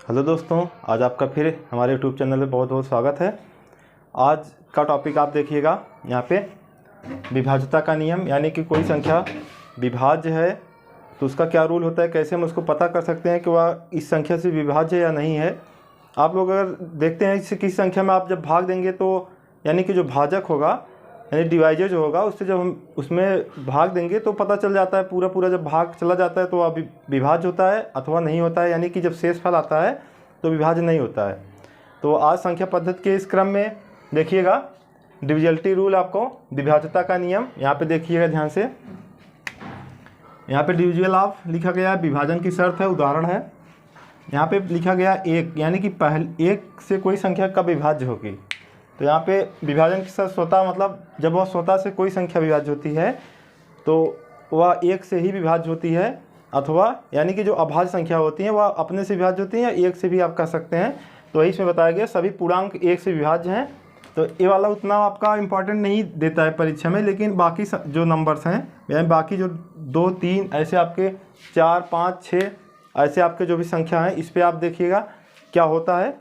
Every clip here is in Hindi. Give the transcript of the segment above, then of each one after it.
हेलो दोस्तों, आज आपका फिर हमारे यूट्यूब चैनल में बहुत बहुत स्वागत है। आज का टॉपिक आप देखिएगा यहाँ पे विभाज्यता का नियम, यानी कि कोई संख्या विभाज्य है तो उसका क्या रूल होता है, कैसे हम उसको पता कर सकते हैं कि वह इस संख्या से विभाज्य है या नहीं है। आप लोग अगर देखते हैं किसी संख्या में आप जब भाग देंगे तो यानी कि जो भाजक होगा यानी डिवाइजर जो होगा उससे जब हम उसमें भाग देंगे तो पता चल जाता है, पूरा पूरा जब भाग चला जाता है तो वह विभाज्य होता है अथवा नहीं होता है, यानी कि जब शेषफल आता है तो विभाज्य नहीं होता है। तो आज संख्या पद्धति के इस क्रम में देखिएगा डिविजिबिलिटी रूल, आपको विभाज्यता का नियम यहाँ पे देखिएगा ध्यान से। यहाँ पे डिविजिबल ऑफ लिखा गया है, विभाजन की शर्त है, उदाहरण है। यहाँ पे लिखा गया एक, यानी कि पहले एक से कोई संख्या कब विभाज्य होगी। तो यहाँ पे विभाजन की शर्त स्वतः, मतलब जब वह स्वतः से कोई संख्या विभाज्य होती है तो वह एक से ही विभाज्य होती है, अथवा यानी कि जो अभाज्य संख्या होती हैं वह अपने से विभाज्य होती हैं या एक से भी आप कह सकते हैं। तो वही इसमें बताया गया सभी पूर्णांक एक से विभाज्य हैं। तो ये वाला उतना आपका इम्पोर्टेंट नहीं देता है परीक्षा में, लेकिन बाकी जो नंबर्स हैं यानी बाकी जो 2, 3 ऐसे आपके 4, 5, 6 ऐसे आपके जो भी संख्या है इस पर आप देखिएगा क्या होता है।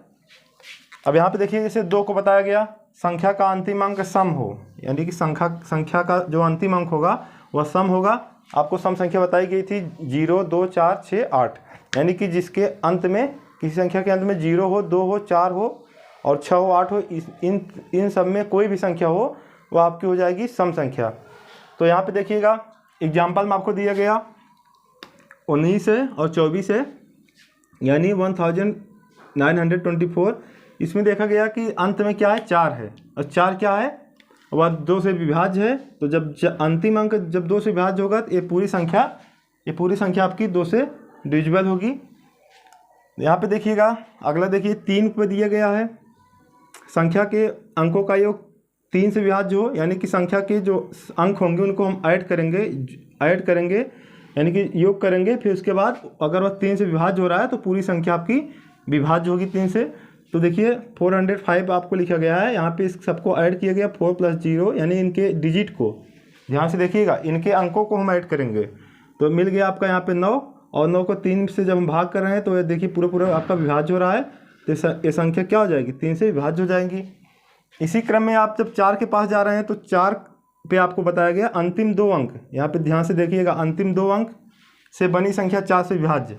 अब यहाँ पे देखिए जैसे 2 को बताया गया संख्या का अंतिम अंक सम हो, यानी कि संख्या का जो अंतिम अंक होगा वह सम होगा। आपको सम संख्या बताई गई थी 0, 2, 4, 6, 8, यानी कि जिसके अंत में किसी संख्या के अंत में 0 हो, 2 हो, 4 हो और 6 हो, 8 हो, इन सब में कोई भी संख्या हो वह आपकी हो जाएगी सम संख्या। तो यहाँ पे देखिएगा एग्जाम्पल में आपको दिया गया 19 है और 24 है, यानी 1924। इसमें देखा गया कि अंत में क्या है, 4 है और 4 क्या है, वह 2 से विभाज्य है। तो जब अंतिम अंक जब 2 से विभाज्य होगा तो ये पूरी संख्या आपकी 2 से डिविजिबल होगी। यहाँ पे देखिएगा अगला देखिए 3 पे दिया गया है संख्या के अंकों का योग 3 से विभाज्य हो, यानी कि संख्या के जो अंक होंगे उनको हम ऐड करेंगे यानी कि योग करेंगे, फिर उसके बाद अगर वह 3 से विभाज्य हो रहा है तो पूरी संख्या आपकी विभाज्य होगी 3 से। तो देखिए 405 आपको लिखा गया है, यहाँ पे इस सबको ऐड किया गया 4 + 0, यानी इनके डिजिट को ध्यान से देखिएगा, इनके अंकों को हम ऐड करेंगे तो मिल गया आपका यहाँ पे 9, और 9 को 3 से जब हम भाग कर रहे हैं तो ये देखिए पूरा आपका विभाज्य हो रहा है। तो ये संख्या क्या हो जाएगी, 3 से विभाज्य हो जाएंगी। इसी क्रम में आप जब 4 के पास जा रहे हैं तो 4 पे आपको बताया गया अंतिम 2 अंक, यहाँ पे ध्यान से देखिएगा अंतिम 2 अंक से बनी संख्या 4 से विभाज्य,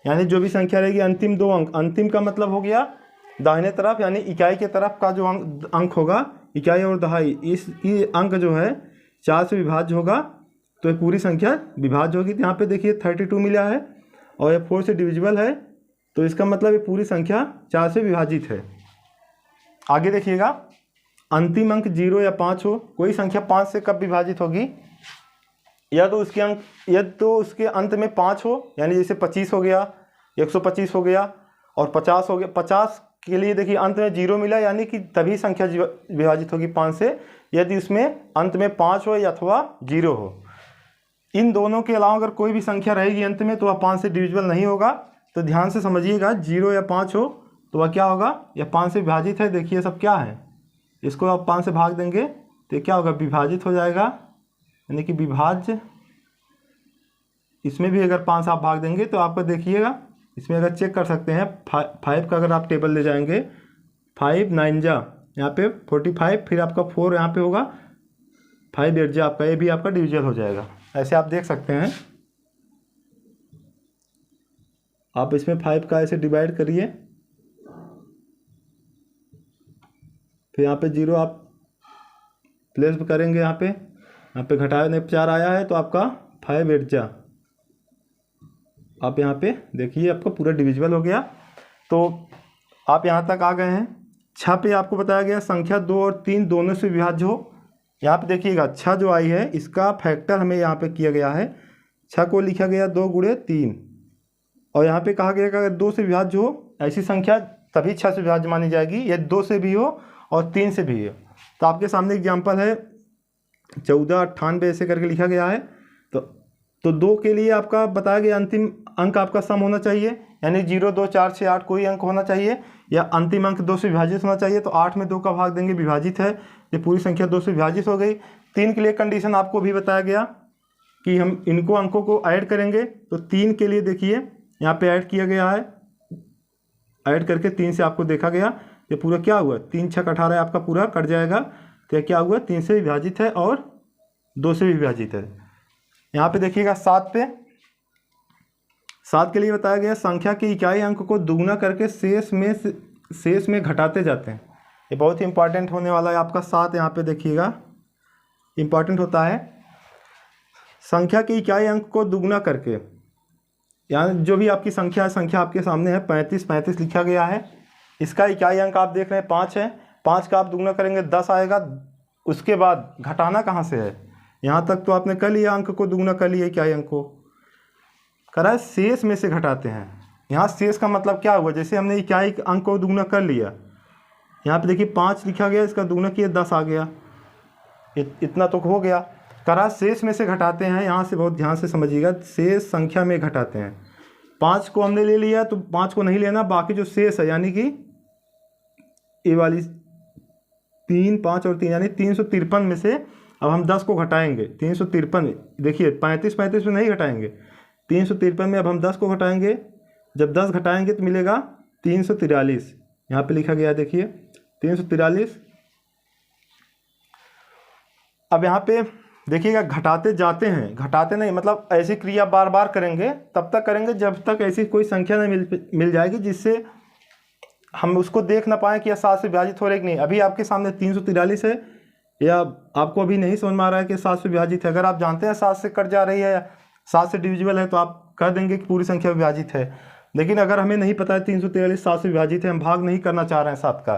यानी जो भी संख्या रहेगी अंतिम 2 अंक, अंतिम का मतलब हो गया दाहिने तरफ, यानी इकाई के तरफ का जो अंक होगा, इकाई और दहाई, ये अंक जो है 4 से विभाज्य होगा तो ये पूरी संख्या विभाज्य होगी। तो यहाँ पे देखिए 32 मिला है और ये 4 से डिविजिबल है, तो इसका मतलब ये पूरी संख्या 4 से विभाजित है। आगे देखिएगा अंतिम अंक 0 या 5 हो, कोई संख्या 5 से कब विभाजित होगी, या तो उसके अंत में 5 हो, यानी जैसे 25 हो गया, 125 हो गया और 50 हो गया। 50 के लिए देखिए अंत में 0 मिला, यानी कि तभी संख्या विभाजित होगी 5 से, यदि उसमें अंत में 5 हो या अथवा 0 हो। इन दोनों के अलावा अगर कोई भी संख्या रहेगी अंत में तो वह 5 से डिविजिबल नहीं होगा। तो ध्यान से समझिएगा 0 या 5 हो तो वह क्या होगा, यह 5 से विभाजित है। देखिए सब क्या है, इसको आप 5 से भाग देंगे तो क्या होगा, विभाजित हो जाएगा, यानी कि विभाज्य। इसमें भी अगर 5 आप भाग देंगे तो आपको देखिएगा इसमें अगर चेक कर सकते हैं 5 का अगर आप टेबल ले जाएंगे, 5 9 जा यहाँ पे 45, फिर आपका 4 यहाँ पे होगा, 5 8 जा आपका, ये भी आपका डिविजिबल हो जाएगा। ऐसे आप देख सकते हैं, आप इसमें 5 का ऐसे डिवाइड करिए, फिर यहाँ पे 0 आप प्लेस करेंगे, यहाँ पे घटाने 4 आया है तो आपका 5 8 जा, आप यहाँ पे देखिए आपका पूरा डिविजिबल हो गया। तो आप यहाँ तक आ गए हैं। 6 पे आपको बताया गया संख्या 2 और 3 दोनों से विभाज्य हो। यहाँ पे देखिएगा 6 जो आई है इसका फैक्टर हमें यहाँ पे किया गया है, 6 को लिखा गया 2 × 3, और यहाँ पे कहा गया कि अगर 2 से विभाज्य हो ऐसी संख्या तभी 6 से विभाज्य मानी जाएगी, यदि 2 से भी हो और 3 से भी हो। तो आपके सामने एग्जाम्पल है 14 98 ऐसे करके लिखा गया है। तो 2 के लिए आपका बताया गया अंतिम अंक आपका सम होना चाहिए, यानी 0 2 4 6 8 कोई अंक होना चाहिए, या अंतिम अंक 2 से विभाजित होना चाहिए। तो 8 में 2 का भाग देंगे, विभाजित है, ये पूरी संख्या 2 से विभाजित हो गई। 3 के लिए कंडीशन आपको भी बताया गया कि हम इनको अंकों को ऐड करेंगे। तो 3 के लिए देखिए यहाँ पे ऐड किया गया है ऐड करके 3 से आपको देखा गया, ये पूरा क्या हुआ 3 छक 18 आपका पूरा कट जाएगा। तो ये क्या हुआ 3 से विभाजित है और 2 से भी विभाजित है। यहाँ पे देखिएगा 7 पे, 7 के लिए बताया गया संख्या के इकाई अंक को दुगुना करके शेष में घटाते जाते हैं। ये बहुत ही इंपॉर्टेंट होने वाला है आपका 7। यहाँ पे देखिएगा इंपॉर्टेंट होता है, संख्या के इकाई अंक को दुगुना करके, यानी जो भी आपकी संख्या है, संख्या आपके सामने है 35 लिखा गया है, इसका इकाई अंक आप देख रहे हैं 5 है, 5 का आप दुगुना करेंगे 10 आएगा। उसके बाद घटाना कहाँ से है, यहाँ तक तो आपने कर लिया, अंक को दुगुना कर लिया, इकाई अंक को करा है, शेष में से घटाते हैं। यहाँ शेष का मतलब क्या हुआ, जैसे हमने इकाई अंक को दुगुना कर लिया, यहाँ पे देखिए 5 लिखा गया, इसका दुगुना किया 10 आ गया, इतना तो हो गया। करा शेष में से घटाते हैं, यहाँ से बहुत ध्यान से समझिएगा, शेष संख्या में घटाते हैं। 5 को हमने ले लिया तो 5 को नहीं लेना, बाकी जो शेष है यानी कि ये वाली 3, 5 और 3 यानी 353 में से अब हम 10 को घटाएंगे। 353 देखिए 35 में नहीं घटाएंगे, 353 में अब हम 10 को घटाएंगे। जब 10 घटाएंगे तो मिलेगा 343, यहाँ पे लिखा गया है देखिए 343। अब यहाँ पे देखिएगा घटाते जाते हैं, घटाते नहीं मतलब ऐसी क्रिया बार बार करेंगे, तब तक करेंगे जब तक ऐसी कोई संख्या नहीं मिल जाएगी जिससे हम उसको देख ना पाएँ कि यह 7 से विभाजित हो रही कि नहीं। अभी आपके सामने 343 है, या आपको अभी नहीं समझ में आ रहा है कि 7 से विभाजित है। अगर आप जानते हैं 7 से कट जा रही है या 7 से डिविजिबल है तो आप कह देंगे कि पूरी संख्या विभाजित है। लेकिन अगर हमें नहीं पता है 343 7 से विभाजित है, हम भाग नहीं करना चाह रहे हैं 7 का,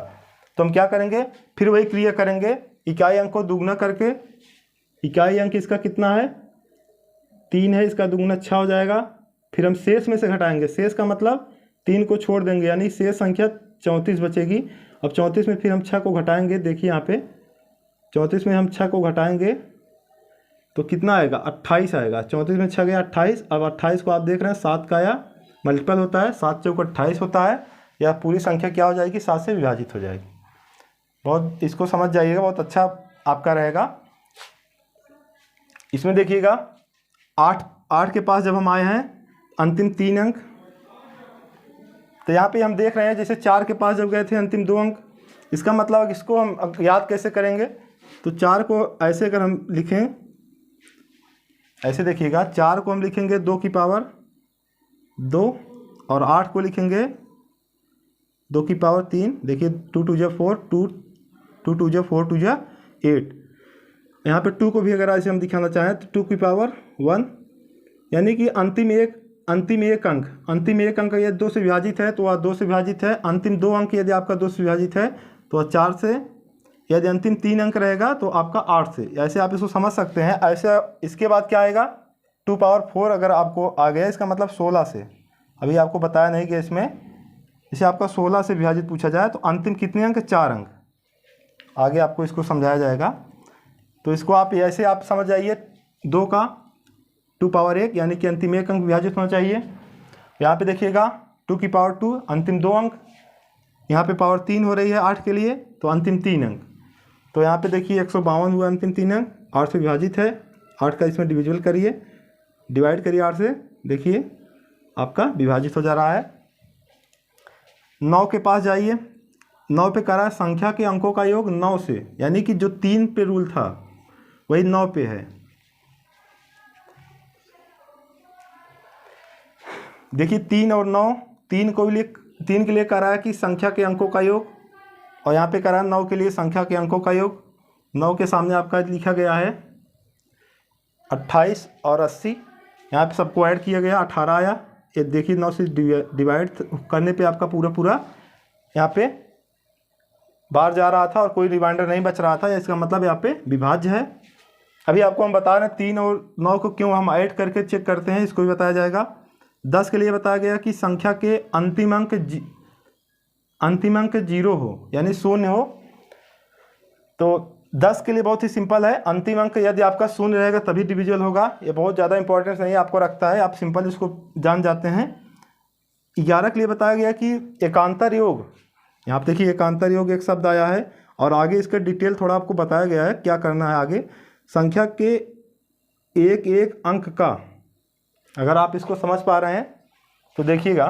तो हम क्या करेंगे, फिर वही क्रिया करेंगे, इकाई अंक को दुगुना करके, इकाई अंक इसका कितना है 3 है, इसका दुगुना 6 हो जाएगा। फिर हम शेष में से घटाएंगे, शेष का मतलब 3 को छोड़ देंगे, यानी शेष संख्या 34 बचेगी। अब 34 में फिर हम 6 को घटाएंगे, देखिए यहाँ पे 34 में हम 6 को घटाएंगे तो कितना आएगा 28 आएगा। 34 में 6 गया 28। अब 28 को आप देख रहे हैं 7 का या मल्टीपल होता है, 7 चौक 28 होता है, या पूरी संख्या क्या हो जाएगी 7 से विभाजित हो जाएगी। बहुत इसको समझ जाइएगा, बहुत अच्छा आपका रहेगा। इसमें देखिएगा 8 के पास जब हम आए हैं अंतिम 3 अंक, तो यहाँ पे हम देख रहे हैं जैसे 4 के पास जब गए थे अंतिम 2 अंक, इसका मतलब इसको हम याद कैसे करेंगे, तो 4 को ऐसे अगर हम लिखें, ऐसे देखिएगा 4 को हम लिखेंगे 2 की पावर 2 और 8 को लिखेंगे 2 की पावर 3। देखिए 2 2 जा 4, 2 2 जा 4 2 जा 8। यहाँ पे 2 को भी अगर ऐसे हम दिखाना चाहें तो 2 की पावर 1, यानी कि अंतिम एक अंक यदि 2 से विभाजित है तो वह 2 से विभाजित है। अंतिम 2 अंक यदि आपका 2 से विभाजित है तो वह 4 से, यदि अंतिम 3 अंक रहेगा तो आपका 8 से। ऐसे आप इसको समझ सकते हैं। ऐसे इसके बाद क्या आएगा 2 पावर 4 अगर आपको आ गया, इसका मतलब 16 से, अभी आपको बताया नहीं कि इसमें इसे आपका 16 से विभाजित पूछा जाए तो अंतिम कितने अंक 4 अंक, आगे आपको इसको समझाया जाएगा। तो इसको आप ऐसे आप समझ जाइए 2 का 2 पावर 1 यानी कि अंतिम 1 अंक विभाजित होना चाहिए। यहाँ पे देखिएगा 2 की पावर 2 अंतिम 2 अंक, यहाँ पे पावर 3 हो रही है 8 के लिए तो अंतिम 3 अंक। तो यहाँ पे देखिए 152 हुआ अंतिम 3 अंक, 8 से विभाजित है, 8 का इसमें डिविजिबल करिए, डिवाइड करिए 8 से, देखिए आपका विभाजित हो जा रहा है। 9 के पास जाइए, 9 पे करा है संख्या के अंकों का योग 9 से, यानी कि जो 3 पे रूल था वही 9 पे है। देखिए 3 और 9, 3 के लिए करा है कि संख्या के अंकों का योग, और यहाँ पे करा है 9 के लिए संख्या के अंकों का योग। 9 के सामने आपका लिखा गया है 28 और 80, यहाँ पे सबको ऐड किया गया 18 आया। ये देखिए 9 से डिवाइड करने पे आपका पूरा यहाँ पे बाहर जा रहा था और कोई रिमाइंडर नहीं बच रहा था, इसका मतलब यहाँ पे विभाज्य है। अभी आपको हम बता रहे हैं 3 और 9 को क्यों हम ऐड करके चेक करते हैं, इसको भी बताया जाएगा। 10 के लिए बताया गया कि संख्या के अंतिम अंक 0 हो, यानी 0 हो। तो 10 के लिए बहुत ही सिंपल है, अंतिम अंक यदि आपका 0 रहेगा तभी डिविजिबल होगा। ये बहुत ज़्यादा इंपॉर्टेंस नहीं आपको रखता है, आप सिंपल इसको जान जाते हैं। 11 के लिए बताया गया कि एकांतर योग, यहाँ पे देखिए एकांतर योग एक शब्द आया है और आगे इसका डिटेल थोड़ा आपको बताया गया है क्या करना है आगे। संख्या के एक अंक का, अगर आप इसको समझ पा रहे हैं तो देखिएगा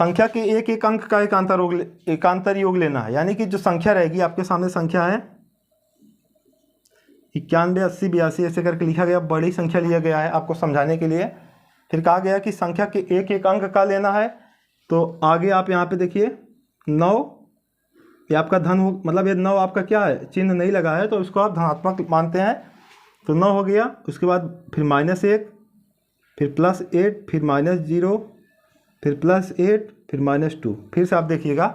संख्या के एक एक अंक का एकांतर योग लेना है। यानी कि जो संख्या रहेगी, आपके सामने संख्या है 91, 80, 82 ऐसे करके लिखा गया, बड़ी संख्या लिया गया है आपको समझाने के लिए। फिर कहा गया कि संख्या के एक एक अंक का लेना है। तो आगे आप यहाँ पे देखिए 9, ये आपका धन हो, मतलब ये 9 आपका क्या है, चिन्ह नहीं लगा है तो इसको आप धनात्मक मानते हैं। तो 9 हो गया। उसके बाद फिर -1, फिर +8, फिर -0, फिर +8, फिर -2। फिर से आप देखिएगा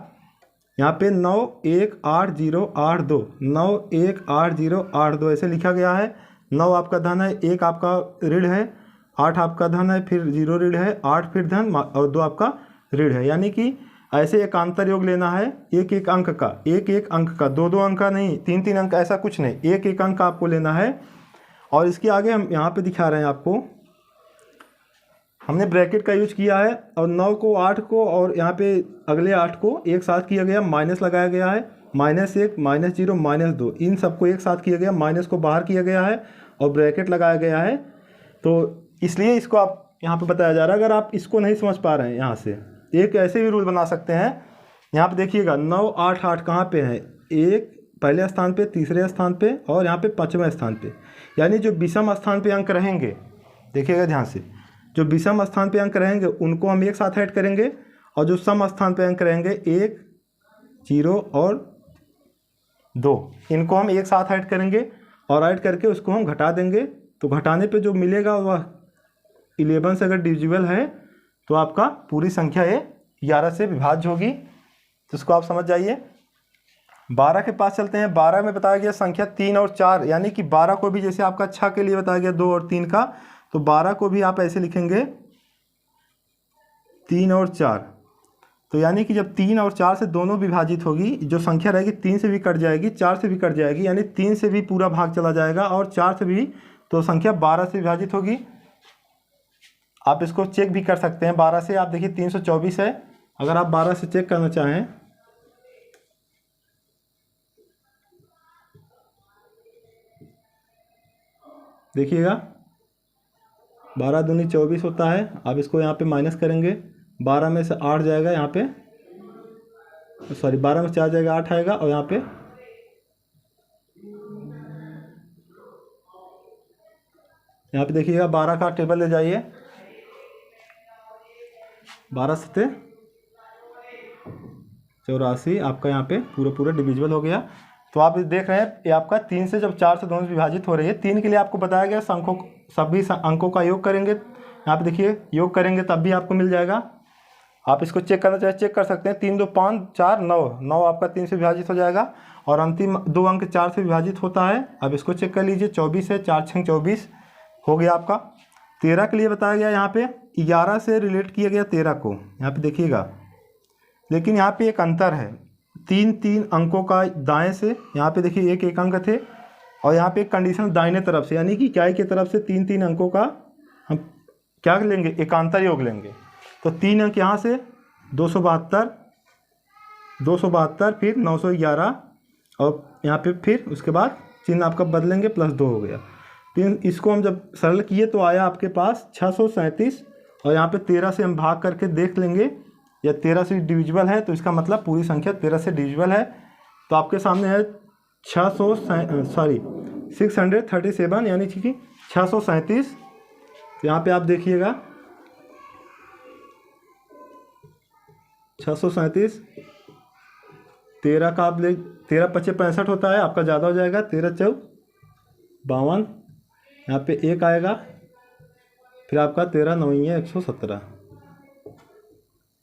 यहाँ पे 9 1 8 0 8 2, 9 1 8 0 8 2 ऐसे लिखा गया है। 9 आपका धन है, 1 आपका ऋण है, 8 आपका धन है, फिर 0 ऋण है, 8 फिर धन और 2 आपका ऋण है। यानी कि ऐसे एकांतर योग लेना है एक एक अंक का, एक एक अंक का, दो दो अंक का नहीं, तीन तीन अंक, ऐसा कुछ नहीं, एक एक अंक का आपको लेना है। और इसके आगे हम यहाँ पे दिखा रहे हैं आपको, हमने ब्रैकेट का यूज किया है और 9 को 8 को और यहाँ पे अगले 8 को एक साथ किया गया, माइनस लगाया गया है, -1 -0 -2 इन सबको एक साथ किया गया, माइनस को बाहर किया गया है और ब्रैकेट लगाया गया है। तो इसलिए इसको आप यहाँ पे बताया जा रहा है। अगर आप इसको नहीं समझ पा रहे हैं, यहाँ से एक ऐसे भी रूल बना सकते हैं। यहाँ पे देखिएगा 9 8 8 कहाँ पे है, एक पहले स्थान पे, तीसरे स्थान पे और यहाँ पे 5वें स्थान पे। यानी जो विषम स्थान पे अंक रहेंगे, देखिएगा ध्यान से, जो विषम स्थान पे अंक रहेंगे उनको हम एक साथ ऐड करेंगे और जो सम स्थान पे अंक रहेंगे 1 0 और 2 इनको हम एक साथ ऐड करेंगे और ऐड करके उसको हम घटा देंगे। तो घटाने पे जो मिलेगा वह 11 से अगर डिविजिबल है तो आपका पूरी संख्या ये 11 से विभाज्य होगी। तो इसको आप समझ जाइए। 12 के पास चलते हैं। 12 में बताया गया संख्या 3 और 4, यानी कि 12 को भी जैसे आपका 6 के लिए बताया गया 2 और 3 का, तो 12 को भी आप ऐसे लिखेंगे 3 और 4। तो यानी कि जब 3 और 4 से दोनों विभाजित होगी, जो संख्या रहेगी 3 से भी कट जाएगी, 4 से भी कट जाएगी, यानी 3 से भी पूरा भाग चला जाएगा और 4 से भी, तो संख्या 12 से विभाजित होगी। आप इसको चेक भी कर सकते हैं 12 से। आप देखिए 324 है, अगर आप 12 से चेक करना चाहें, देखिएगा 12 दूनी 24 होता है। आप इसको यहाँ पे माइनस करेंगे, 12 में से 8 जाएगा यहाँ पे, सॉरी 12 में से 4 जाएगा 8 आएगा और यहाँ पे देखिएगा 12 का टेबल ले जाइए, 12 से 84 आपका यहाँ पे पूरा डिविजिबल हो गया। तो आप देख रहे हैं ये आपका 3 से जब 4 से दोनों विभाजित हो रही है, 3 के लिए आपको बताया गया सभी अंकों का योग करेंगे। यहाँ पे देखिए योग करेंगे तब भी आपको मिल जाएगा। आप इसको चेक करना चाहे चेक कर सकते हैं। 3 2 5 4 9, 9 आपका 3 से विभाजित हो जाएगा और अंतिम 2 अंक 4 से विभाजित होता है। अब इसको चेक कर लीजिए, 24 है, 4 6 24 हो गया आपका। 13 के लिए बताया गया, यहाँ पे 11 से रिलेट किया गया 13 को, यहाँ पे देखिएगा। लेकिन यहाँ पे एक अंतर है, 3 अंकों का दाएं से, यहाँ पे देखिए एक एक अंक थे और यहाँ पे एक कंडीशन दाहिने तरफ से, यानी कि क्या की तरफ से 3 अंकों का हम क्या लेंगे, एकांतर योग लेंगे। तो 3 अंक यहाँ से 272 फिर 911 और यहाँ पे फिर उसके बाद चिन्ह आपका बदलेंगे, +2 हो गया। 3 इसको हम जब सरल किए तो आया आपके पास 637 और यहाँ पे 13 से हम भाग करके देख लेंगे या 13 से डिविजिबल है, तो इसका मतलब पूरी संख्या 13 से डिविजिबल है। तो आपके सामने है 637 यानी कि 637। तो यहाँ पे आप देखिएगा 637, 13 का आप ले, 13 5 65 होता है, आपका ज़्यादा हो जाएगा, 13 4 52, यहाँ पे 1 आएगा, फिर आपका 13 9 117।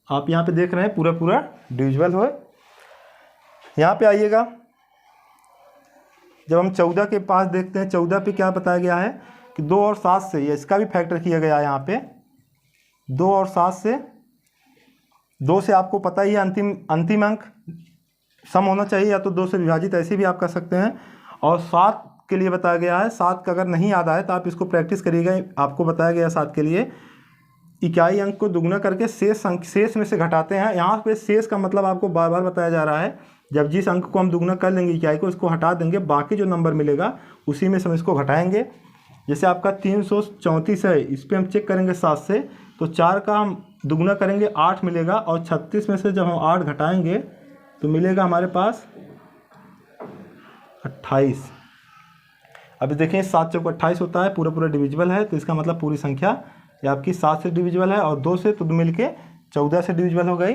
आप यहाँ पे देख रहे हैं पूरा डिविजिबल हो। यहाँ पे आइएगा, जब हम 14 के पास देखते हैं, 14 पे क्या बताया गया है कि 2 और 7 से, ये इसका भी फैक्टर किया गया है। यहाँ पे 2 और 7 से, 2 से आपको पता ही है अंतिम अंक सम होना चाहिए, या तो 2 से विभाजित, ऐसे भी आप कर सकते हैं। और 7 के लिए बताया गया है, 7 का अगर नहीं याद आए तो आप इसको प्रैक्टिस करिएगा। आपको बताया गया 7 के लिए इकाई अंक को दुगना करके शेष में से घटाते हैं। यहाँ पे शेष का मतलब आपको बार बार बताया जा रहा है, जब जिस अंक को हम दुगना कर लेंगे इकाई को, इसको हटा देंगे, बाकी जो नंबर मिलेगा उसी में से हम इसको घटाएंगे। जैसे आपका 334 है, इस पर हम चेक करेंगे 7 से, तो 4 का हम दुगुना करेंगे 8 मिलेगा, और 36 में से जब हम 8 घटाएंगे तो मिलेगा हमारे पास 28। अभी देखिए 7 चौक 28 होता है, पूरा पूरा डिविजिबल है, तो इसका मतलब पूरी संख्या ये आपकी 7 से डिविजिबल है, और 2 से तो मिल के 14 से डिविजिबल हो गई।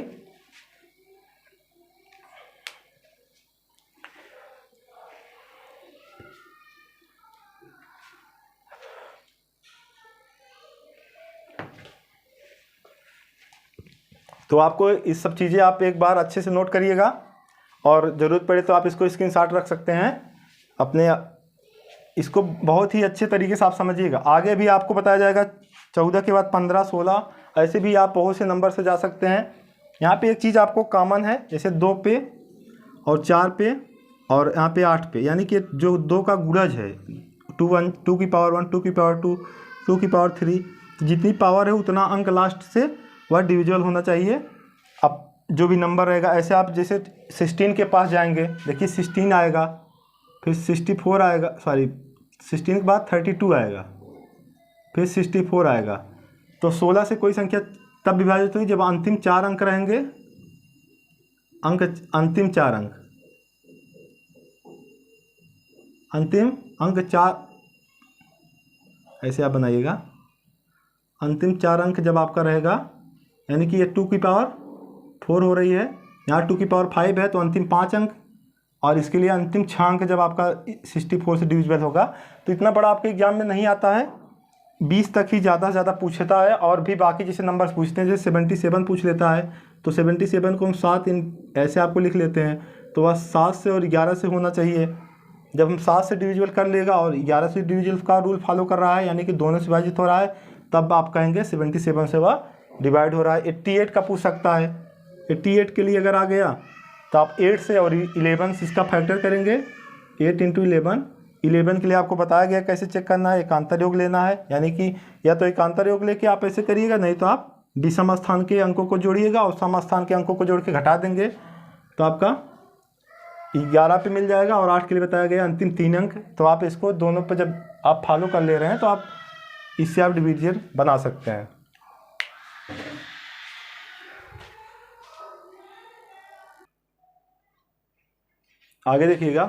तो आपको इस सब चीज़ें आप एक बार अच्छे से नोट करिएगा, और ज़रूरत पड़े तो आप इसको स्क्रीनशॉट रख सकते हैं अपने, इसको बहुत ही अच्छे तरीके से आप समझिएगा। आगे भी आपको बताया जाएगा 14 के बाद 15, 16, ऐसे भी आप बहुत से नंबर से जा सकते हैं। यहाँ पे एक चीज़ आपको कॉमन है, जैसे 2 पे और 4 पे और यहाँ पे 8 पे, यानी कि जो 2 का गुणज है 2 की पावर 1, 2 की पावर 2, 2 की पावर 3, जितनी पावर है उतना अंक लास्ट से वह डिविजिबल होना चाहिए। अब जो भी नंबर रहेगा, ऐसे आप जैसे 16 के पास जाएंगे, देखिए 16 आएगा, फिर 64 आएगा, सॉरी 16 के बाद 32 आएगा, फिर 64 आएगा। तो 16 से कोई संख्या तब विभाजित हुई जब अंतिम 4 अंक रहेंगे, अंतिम 4 अंक, अंतिम अंक 4, ऐसे आप बनाइएगा। अंतिम 4 अंक जब आपका रहेगा, यानी कि ये 2 की पावर 4 हो रही है, यहाँ 2 की पावर 5 है, तो अंतिम 5 अंक, और इसके लिए अंतिम 6 अंक जब आपका 64 से डिविजिबल होगा। तो इतना बड़ा आपके एग्जाम में नहीं आता है, 20 तक ही ज़्यादा से ज़्यादा पूछता है, और भी बाकी जैसे नंबर्स पूछते हैं, जैसे 77 पूछ लेता है, तो 77 को हम 7 ऐसे आपको लिख लेते हैं, तो वह 7 से और 11 से होना चाहिए। जब हम 7 से डिविजिबल कर लेगा और 11 से डिविजिबल का रूल फॉलो कर रहा है, यानी कि दोनों से विभाजित हो रहा है, तब आप कहेंगे 77 से वह डिवाइड हो रहा है। 88 का पूछ सकता है, 88 के लिए अगर आ गया तो आप 8 से और 11 से इसका फैक्टर करेंगे, 8 इंटू 11 के लिए आपको बताया गया कैसे चेक करना है, एकांतर योग लेना है, यानी कि या तो एकांतर योग लेके आप ऐसे करिएगा, नहीं तो आप विषम स्थान के अंकों को जोड़िएगा और सम स्थान के अंकों को जोड़ के घटा देंगे, तो आपका 11 पे मिल जाएगा, और 8 के लिए बताया गया अंतिम 3 अंक। तो आप इसको दोनों पे जब आप फॉलो कर ले रहे हैं तो आप इससे आप डिवीजन बना सकते हैं। आगे देखिएगा,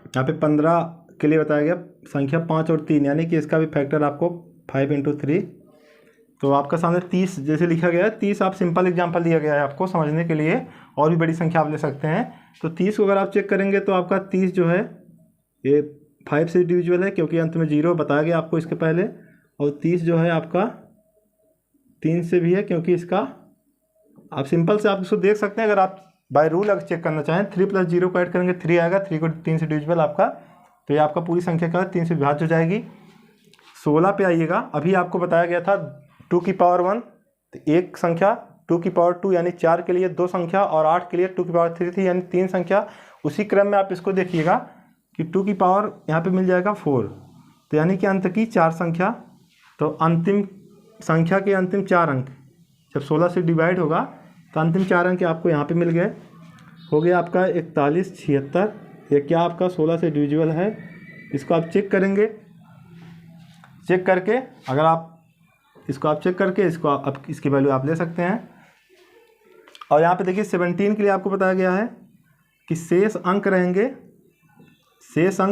यहाँ पे 15 के लिए बताया गया संख्या 5 और 3, यानी कि इसका भी फैक्टर आपको 5 इंटू 3, तो आपका सामने 30 जैसे लिखा गया है। 30 आप सिंपल एग्जांपल दिया गया है आपको समझने के लिए, और भी बड़ी संख्या आप ले सकते हैं। तो 30 को अगर आप चेक करेंगे तो आपका 30 जो है ये 5 से डिविजिबल है, क्योंकि अंत में 0 बताया गया आपको इसके पहले, और 30 जो है आपका 3 से भी है, क्योंकि इसका आप सिंपल से आप इसको देख सकते हैं। अगर आप बाय रूल अगर चेक करना चाहें, 3 + 0 को ऐड करेंगे 3 आएगा, 3 को 3 से डिविजिबल आपका, तो ये आपका पूरी संख्या का 3 से विभाज्य हो जाएगी। 16 पे आइएगा, अभी आपको बताया गया था 2 की पावर 1, तो एक संख्या 2 की पावर 2 यानी 4 के लिए 2 संख्या, और 8 के लिए 2 की पावर 3 थी यानी 3 संख्या। उसी क्रम में आप इसको देखिएगा कि 2 की पावर यहाँ पे मिल जाएगा 4, तो यानी कि अंत की 4 संख्या, तो अंतिम संख्या के अंतिम 4 अंक जब 16 से डिवाइड होगा तो अंतिम 4 अंक आपको यहाँ पे मिल गए। हो गया आपका 41, 76, ये क्या आपका 16 से डिविजिबल है। इसको आप चेक करेंगे, चेक करके अगर आप इसको आप चेक करके इसको आप इसकी वैल्यू आप ले सकते हैं। और यहाँ पे देखिए 17 के लिए आपको बताया गया है कि शेष अंक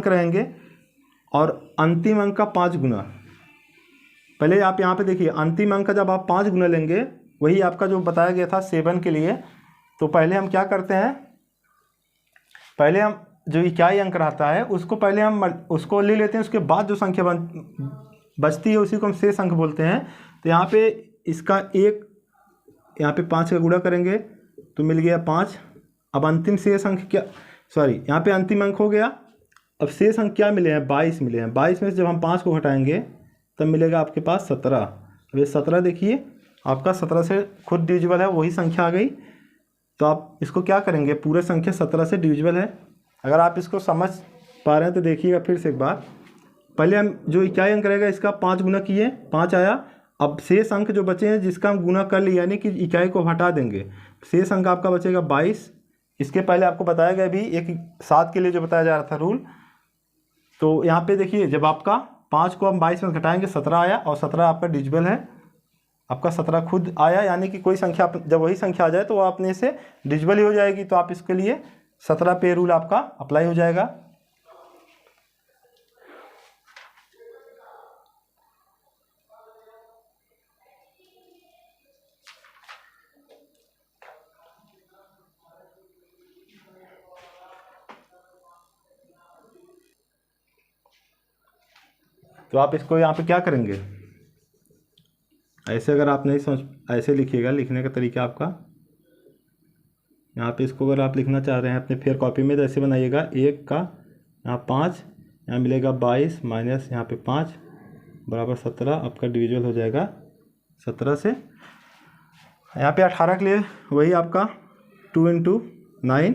रहेंगे और अंतिम अंक का 5 गुना। पहले आप यहाँ पे देखिए अंतिम अंक का जब आप 5 गुना लेंगे, वही आपका जो बताया गया था 7 के लिए, तो पहले हम क्या करते हैं, पहले हम जो इकाई अंक रहता है उसको पहले हम उसको ले लेते हैं, उसके बाद जो संख्या बचती है उसी को हम शेष अंक बोलते हैं। तो यहाँ पे इसका यहाँ पे 5 का गुणा करेंगे तो मिल गया 5। अब अंतिम शेष अंक क्या, यहाँ पे अंतिम अंक हो गया। अब शेष अंक क्या मिले हैं, 22 मिले हैं। 22 में से जब हम 5 को घटाएंगे तब मिलेगा आपके पास 17। अब ये 17 देखिए आपका 17 से खुद डिविजिबल है, वही संख्या आ गई। तो आप इसको क्या करेंगे, पूरे संख्या 17 से डिविजिबल है। अगर आप इसको समझ पा रहे हैं तो देखिएगा फिर से एक बार। पहले हम जो इकाई अंक रहेगा इसका 5 गुना किए, 5 आया। अब शेष अंक जो बचे हैं जिसका हम गुना कर लिए, यानी कि इकाई को हटा देंगे, शेष अंक आपका बचेगा 22। इसके पहले आपको बताया गया भी एक 7 के लिए जो बताया जा रहा था रूल। तो यहाँ पे देखिए जब आपका 5 को हम 22 में घटाएंगे 17 आया, और 17 आपका डिविजिबल है। आपका 17 खुद आया, यानी कि कोई संख्या जब वही संख्या आ जाए तो वो अपने से डिविजिबल ही हो जाएगी, तो आप इसके लिए 17 पे रूल आपका अप्लाई हो जाएगा। तो आप इसको यहाँ पे क्या करेंगे, ऐसे अगर आप नहीं समझ, ऐसे लिखिएगा, लिखने का तरीका आपका यहाँ पे इसको अगर आप लिखना चाह रहे हैं अपने फेयर कॉपी में तो ऐसे बनाइएगा, 1 का यहाँ 5, यहाँ मिलेगा 22 माइनस यहाँ पे 5 बराबर 17, आपका डिविजुअल हो जाएगा 17 से। यहाँ पे 18 के लिए वही आपका 2 × 9,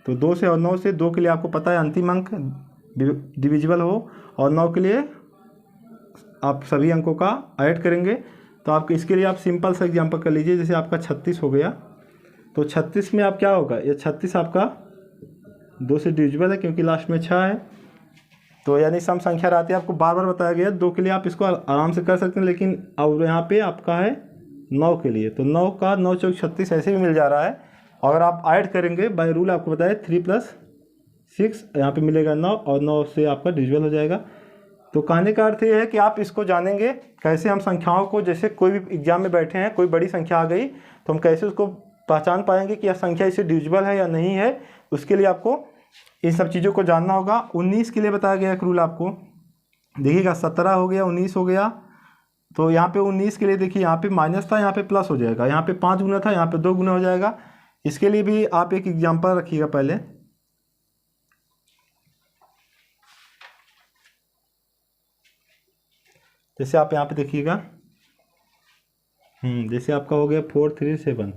तो 2 से और 9 से, 2 के लिए आपको पता है अंतिम अंक डिविजिबल हो, और 9 के लिए आप सभी अंकों का ऐड करेंगे। तो आपके इसके लिए आप सिंपल सा एग्जांपल कर लीजिए, जैसे आपका 36 हो गया, तो 36 में आप क्या होगा, ये 36 आपका 2 से डिविजिबल है क्योंकि लास्ट में 6 है, तो यानी सम संख्या रहती है, आपको बार बार बताया गया। 2 के लिए आप इसको आराम से कर सकते हैं, लेकिन अब यहाँ पे आपका है 9 के लिए, तो 9 का 9 × 4 = 36 ऐसे भी मिल जा रहा है। अगर आप ऐड करेंगे बाय रूल आपको बताया 3 + 6 यहाँ पे मिलेगा 9, और 9 से आपका डिविजिबल हो जाएगा। तो कहने का अर्थ ये है कि आप इसको जानेंगे कैसे हम संख्याओं को, जैसे कोई भी एग्जाम में बैठे हैं, कोई बड़ी संख्या आ गई तो हम कैसे उसको पहचान पाएंगे कि यह संख्या इससे डिविजिबल है या नहीं है। उसके लिए आपको इन सब चीज़ों को जानना होगा। 19 के लिए बताया गया एक रूल आपको, देखिएगा 17 हो गया, 19 हो गया, तो यहाँ पे 19 के लिए देखिए यहाँ पे माइनस था, यहाँ पे प्लस हो जाएगा, यहाँ पे 5 गुना था, यहाँ पे 2 गुना हो जाएगा। इसके लिए भी आप एक एग्जाम्पल रखिएगा पहले, जैसे आप यहाँ पे देखिएगा, जैसे आपका हो गया 4 3 7,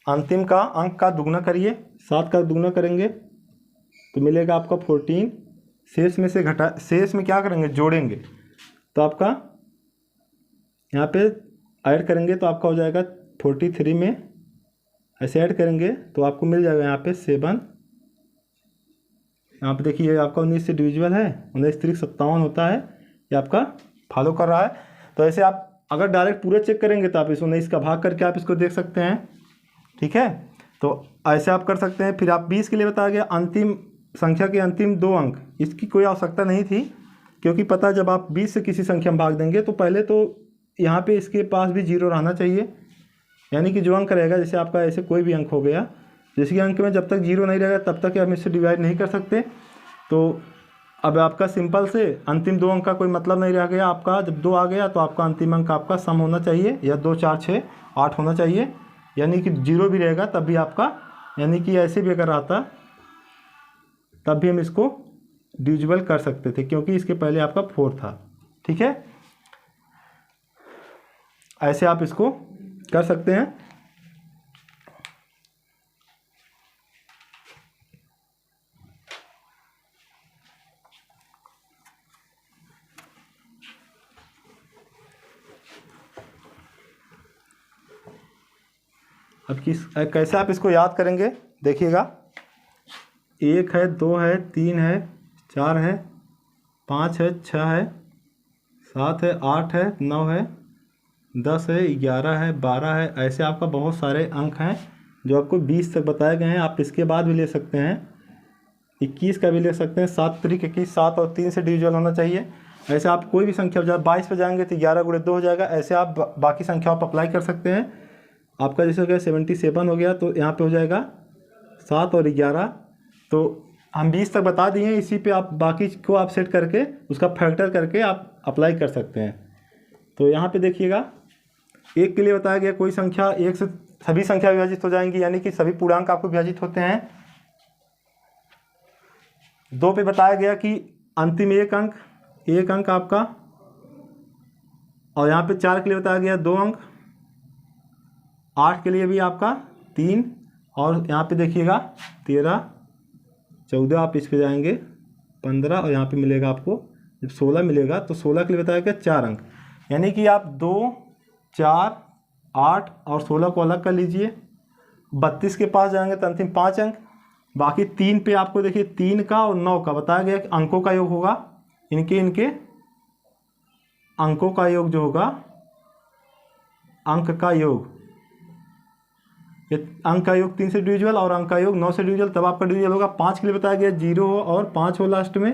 अंतिम का अंक का दुगना करिए, 7 का दुगना करेंगे तो मिलेगा आपका 14, शेष में से घटा, शेष में क्या करेंगे, जोड़ेंगे, तो आपका यहाँ पे ऐड करेंगे तो आपका हो जाएगा 43 में, ऐसे ऐड करेंगे तो आपको मिल जाएगा यहाँ पे 7। यहाँ पे देखिए आपका 19 से डिविजिबल है, 19 × 3 = 57 होता है, ये आपका फॉलो कर रहा है। तो ऐसे आप अगर डायरेक्ट पूरे चेक करेंगे तो आप इस 19 का भाग करके आप इसको देख सकते हैं, ठीक है। तो ऐसे आप कर सकते हैं। फिर आप 20 के लिए बताया गया अंतिम संख्या के अंतिम 2 अंक, इसकी कोई आवश्यकता नहीं थी, क्योंकि पता जब आप 20 से किसी संख्या में भाग देंगे तो पहले तो यहाँ पे इसके पास भी 0 रहना चाहिए, यानी कि जो अंक रहेगा, जैसे आपका ऐसे कोई भी अंक हो गया, जैसे कि अंक में जब तक 0 नहीं रहेगा तब तक हम इससे डिवाइड नहीं कर सकते। तो अब आपका सिंपल से अंतिम 2 अंक का कोई मतलब नहीं रह गया आपका, जब 2 आ गया तो आपका अंतिम अंक आपका सम होना चाहिए, या 2 4 6 8 होना चाहिए, यानी कि 0 भी रहेगा तब भी आपका, यानी कि ऐसे भी अगर आता तब भी हम इसको डिविजिबल कर सकते थे, क्योंकि इसके पहले आपका 4 था, ठीक है। ऐसे आप इसको कर सकते हैं। अब कैसे आप इसको याद करेंगे, देखिएगा, 1 है, 2 है, 3 है, 4 है, 5 है, 6 है, 7 है, 8 है, 9 है, 10 है, 11 है, 12 है, ऐसे आपका बहुत सारे अंक हैं जो आपको 20 तक बताए गए हैं। आप इसके बाद भी ले सकते हैं, 21 का भी ले सकते हैं, 7 × 3 = 21, 7 और 3 से डिविजिबल होना चाहिए। ऐसे आप कोई भी संख्या, जब 22 पे जाएंगे तो 11 × 2 हो जाएगा, ऐसे आप बाकी संख्या आप अप्लाई कर सकते हैं। आपका जैसे हो गया 77 हो गया, तो यहाँ पे हो जाएगा 7 और 11, तो हम 20 तक बता दिए हैं, इसी पे आप बाकी को आप सेट करके उसका फैक्टर करके आप अप्लाई कर सकते हैं। तो यहाँ पे देखिएगा, 1 के लिए बताया गया कोई संख्या 1 से सभी संख्या विभाजित हो जाएंगी, यानी कि सभी पूर्णांक आपको विभाजित होते हैं। 2 पे बताया गया कि अंतिम 1 अंक आपका, और यहाँ पे 4 के लिए बताया गया 2 अंक, 8 के लिए भी आपका 3, और यहाँ पे देखिएगा 13 14, आप इस पे जाएंगे 15, और यहाँ पे मिलेगा आपको जब 16 मिलेगा तो 16 के लिए बताया गया 4 अंक, यानी कि आप 2 4 8 और 16 को अलग कर लीजिए। 32 के पास जाएंगे तो अंतिम 5 अंक, बाकी 3 पे आपको देखिए 3 का और 9 का बताया गया कि अंकों का योग होगा, इनके अंकों का योग जो होगा अंक का योग, ये अंक का योग 3 से डिविजिबल और अंक का योग 9 से डिविजिबल, तब आपका डिविजिबल होगा। 5 के लिए बताया गया 0 हो और 5 हो लास्ट में।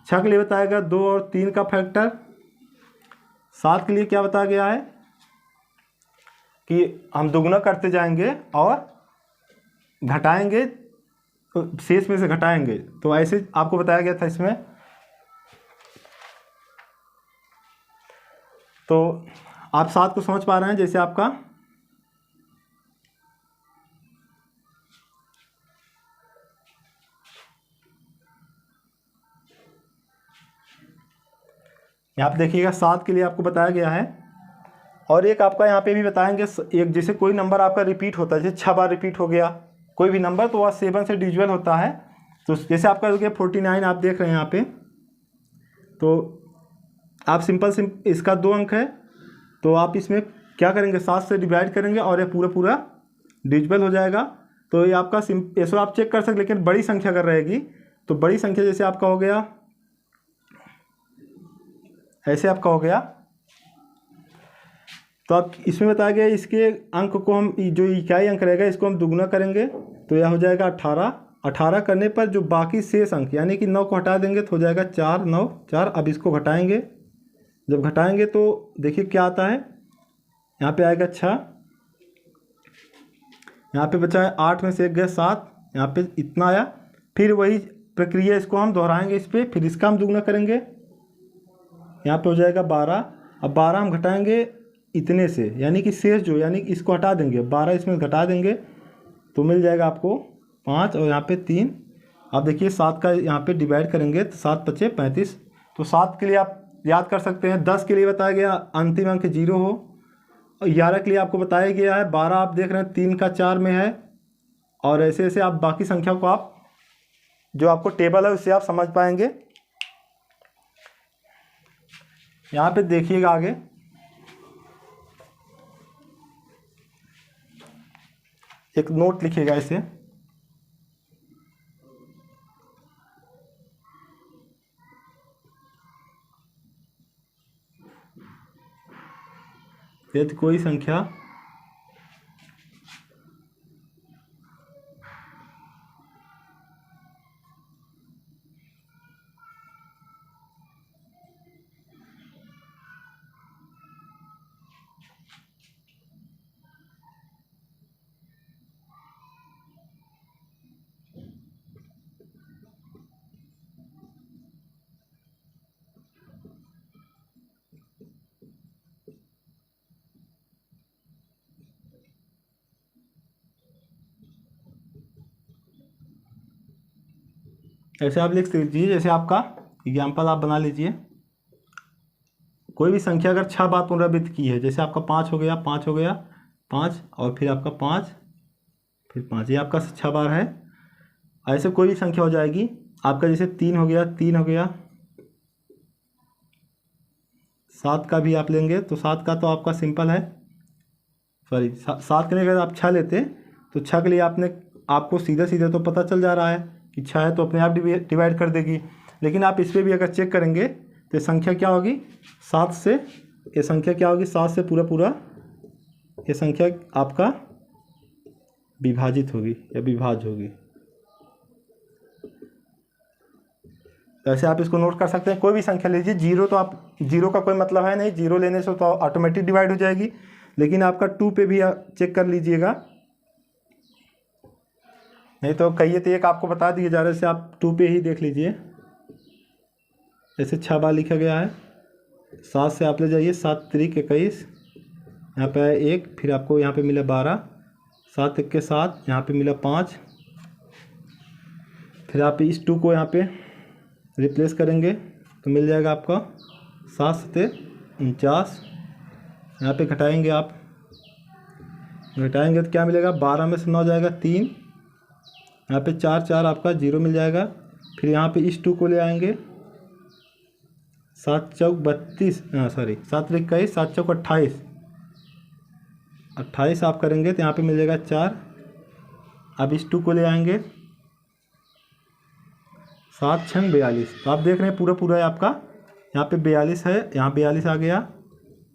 6 के लिए बताया गया 2 और 3 का फैक्टर। 7 के लिए क्या बताया गया है कि हम दुगुना करते जाएंगे और घटाएंगे, शेष में से घटाएंगे, तो ऐसे आपको बताया गया था इसमें। तो आप 7 को समझ पा रहे हैं। जैसे आपका यहाँ पे देखिएगा 7 के लिए आपको बताया गया है। और एक आपका यहाँ पे भी बताएंगे, एक जैसे कोई नंबर आपका रिपीट होता है, जैसे 6 बार रिपीट हो गया कोई भी नंबर, तो वह 7 से डिविजिबल होता है। तो जैसे आपका हो गया 49, आप देख रहे हैं यहाँ पे, तो आप सिंपल इसका 2 अंक है, तो आप इसमें क्या करेंगे, 7 से डिवाइड करेंगे और ये पूरा डिविजिबल हो जाएगा। तो ये आपका ऐसा आप चेक कर सकते, लेकिन बड़ी संख्या अगर रहेगी तो बड़ी संख्या जैसे आपका हो गया, ऐसे आपका हो गया, तो आप इसमें बताया गया इसके अंक को हम, जो इकाई अंक रहेगा इसको हम दुगुना करेंगे, तो यह हो जाएगा 18। 18 करने पर जो बाकी शेष अंक यानी कि 9 को हटा देंगे तो हो जाएगा 4, 9, 4। अब इसको घटाएंगे, जब घटाएंगे तो देखिए क्या आता है, यहाँ पे आएगा 6, यहाँ पे बचा है 8 में से 1 गया 7, यहाँ पे इतना आया। फिर वही प्रक्रिया इसको हम दोहराएंगे इस पर, फिर इसका हम दुगुना करेंगे, यहाँ पे हो जाएगा 12। अब 12 हम घटाएंगे इतने से, यानी कि शेष जो, यानी कि इसको हटा देंगे, 12 इसमें घटा देंगे तो मिल जाएगा आपको 5 और यहाँ पे 3। आप देखिए 7 का यहाँ पे डिवाइड करेंगे तो 7 पचे 35। तो 7 के लिए आप याद कर सकते हैं। 10 के लिए बताया गया अंतिम अंक 0 हो, और 11 के लिए आपको बताया गया है 12, आप देख रहे हैं 3 का 4 में है, और ऐसे ऐसे आप बाकी संख्या को आप जो आपको टेबल है उससे आप समझ पाएंगे। यहाँ पे देखिएगा आगे, एक नोट लिखिएगा इसे, यदि कोई संख्या ऐसे आप लिख लीजिए। जैसे आपका एग्जाम्पल आप बना लीजिए, कोई भी संख्या अगर 6 बार पुनरावृत्ति की है, जैसे आपका 5 हो गया, 5 हो गया, 5 और फिर आपका 5, फिर 5, ये आपका 6 बार है। ऐसे कोई भी संख्या हो जाएगी आपका, जैसे 3 हो गया, 3 हो गया, 7 का भी आप लेंगे तो 7 का तो आपका सिंपल है, सॉरी 7 के लिए अगर आप 6 लेते तो 6 के लिए आपको सीधे सीधे तो पता चल जा रहा है कि 6 है, तो अपने आप डिवाइड कर देगी। लेकिन आप इस पर भी अगर चेक करेंगे तो संख्या क्या होगी, 7 से, ये संख्या क्या होगी, 7 से पूरा ये संख्या आपका विभाजित होगी या विभाज्य होगी। तो ऐसे आप इसको नोट कर सकते हैं। कोई भी संख्या लीजिए, 0 तो आप, 0 का कोई मतलब है नहीं, 0 लेने से तो ऑटोमेटिक डिवाइड हो जाएगी। लेकिन आपका 2 पे भी चेक कर लीजिएगा, नहीं तो कहिए तो एक आपको बता दिए जा रहे से आप 2 पे ही देख लीजिए। जैसे 6 बार लिखा गया है, 7 से आप ले जाइए, 7 त्रिक 21, यहाँ पे 1, फिर आपको यहाँ पे मिला 12, 7 1 के 7, यहाँ पे मिला 5, फिर आप इस 2 को यहाँ पे रिप्लेस करेंगे तो मिल जाएगा आपका 7 7 49। यहाँ पे घटाएंगे, आप घटाएंगे तो क्या मिलेगा, 12 में से 9 जाएगा 3, यहाँ पे 4 4 आपका 0 मिल जाएगा। फिर यहाँ पे इस 2 को ले आएंगे, 7 चौक 32, सॉरी 7 21, 7 चौक 28, 28 आप करेंगे तो यहाँ पे मिल जाएगा 4। अब इस 2 को ले आएंगे, 7 6 42, तो आप देख रहे हैं पूरा है आपका, यहाँ पे 42 है, यहाँ 42 आ गया,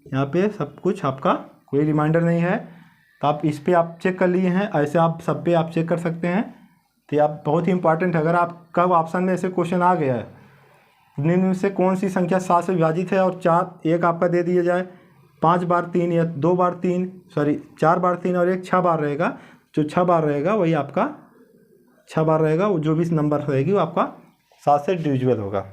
यहाँ पे सब कुछ आपका कोई रिमाइंडर नहीं है। तो आप इस पे आप चेक कर लिए हैं, ऐसे आप सब पे आप चेक कर सकते हैं। तो ये आप बहुत ही इंपॉर्टेंट है। अगर आपका ऑप्शन में ऐसे क्वेश्चन आ गया है, निम्न में से कौन सी संख्या 7 से विभाजित है और 4 एक आपका दे दिया जाए 5 बार 3 या 2 बार 3, सॉरी 4 बार 3 और एक 6 बार रहेगा, जो 6 बार रहेगा वही आपका 6 बार रहेगा, वो जो भी नंबर रहेगी वो आपका 7 से डिविजिबल होगा।